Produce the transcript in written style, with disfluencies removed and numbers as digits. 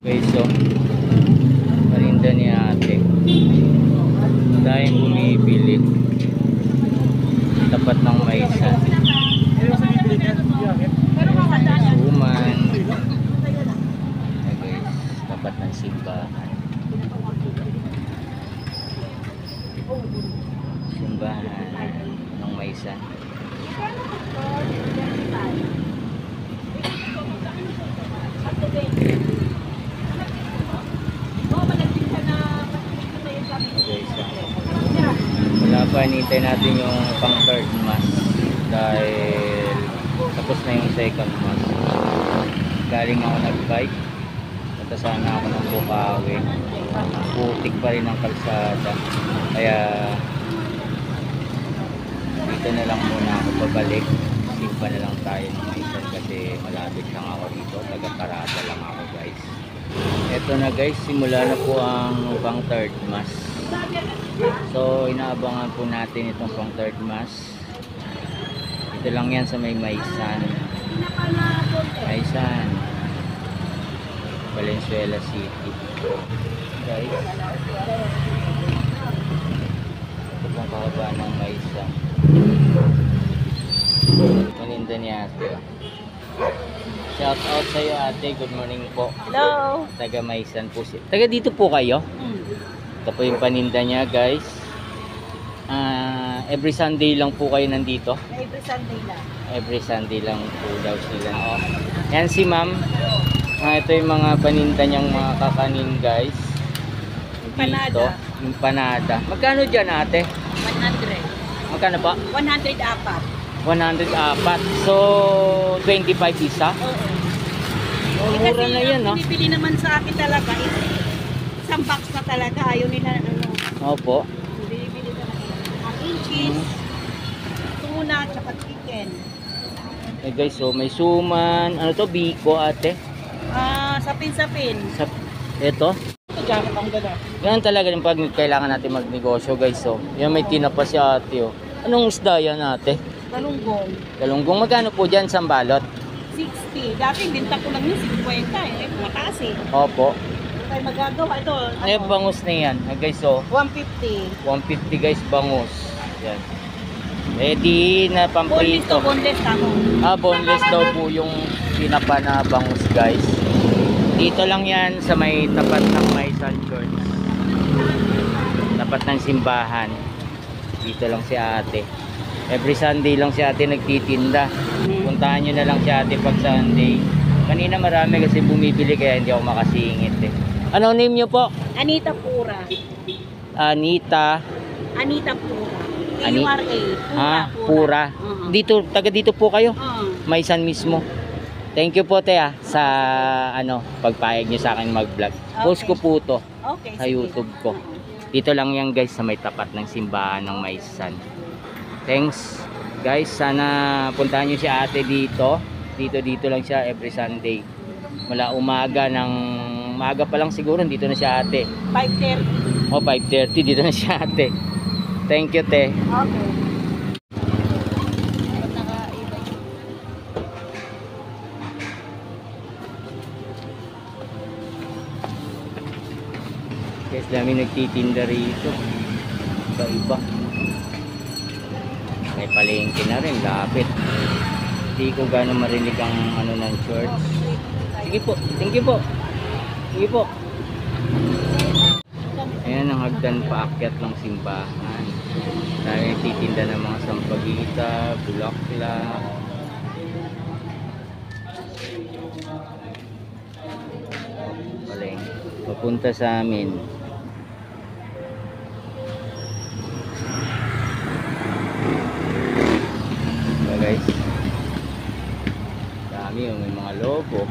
Okay, so parinda ni ate. Dahil bumibili. Tapat ng maisa. Suman. Okay, guys, tapat ng simbahan. Simbahan ng maisa. Wala pa, hinihintay natin yung pang third mass dahil tapos na yung second mass. Galing ako nag-bike, punta sana ako ng Bukawi, putik pa rin ang kalsada, kaya dito na lang muna ako pabalik. Simpa na lang tayo ng Maisan kasi malapit lang ako dito, taga-Parada lang ako guys. Eto na guys, simula na po ang pang third mass. So inaabangan po natin itong pang third mass. Ito lang yan sa may Maisan, Valenzuela City guys. Ito pong kahaba ng Maisan. Paninda ni ate. Shout out sa iyo ate, good morning po. Hello. Taga Maisan po si. Taga dito po kayo? Ito po yung paninda niya guys. Every Sunday lang po kayo nandito? Every Sunday lang. Every Sunday lang po daw sila. Yan si ma'am. Ito yung mga paninda niyang mga kakanin guys. Dito, yung panada. Magkano dyan ate? 100. Magkano pa? 104. 104. So 25 isa? Oo. Oh, mura na yan, no? Pinipili naman sa akin talaga isang box na talaga. Ayaw nila ano. Opo. Binibili talaga. Ang cheese, tuna, tsaka chicken. Eh guys, so may suman. Ano to? Biko ate? Sapin-sapin. Ito? Yan talaga yung pag kailangan natin magnegosyo guys. So, yan may tinapa si ate. Oh. Anong isda yan ate? Galunggong. Galunggong. Magkano po dyan sa balot? 60. Dati binta ko lang yung 50. Eh, mataas eh. Opo. Tayo magagawa. Ito. Ay, bangus na yan. Guys, so 150. 150 guys, bangus. Yan. Ready na Boneless to pamprito. boneless tamo. Boneless daw po yung tinapa na bangus guys. Dito lang yan sa may tapat ng Maisan Church. Tapat ng simbahan. Dito lang si ate. Every Sunday lang si ate nagtitinda. Puntahan nyo na lang si ate pag Sunday. Kanina marami kasi bumibili kaya hindi ako makasingit eh. Ano name nyo po? Anita Pura. Anita. Anita Pura. Ani- Pura. Pura. Dito, taga dito po kayo? Maisan mismo. Thank you po te sa ano, pagpayag niyo sa akin mag-vlog. Post ko po to Okay, sa sige. YouTube ko. Dito lang yan guys sa may tapat ng simbahan ng Maisan. Thanks guys, sana puntahan niyo si ate dito. Dito lang siya every Sunday. Mula maaga pa lang siguro dito na si ate. 5:30. 5:30 dito na si ate. Thank you te. Okay. Guys, dami nagtitinda rito. Iba-iba. May palengke na rin, lapit. Hindi ko gano'ng marinig ang ano ng church. Sige po, thank you po. Sige po. Ayan ang hagdan paakyat ng simbahan. Dami nagtitinda ng mga sampagita, bulaklak. Palengke. Papunta sa amin. Guys, dami yung may mga logo.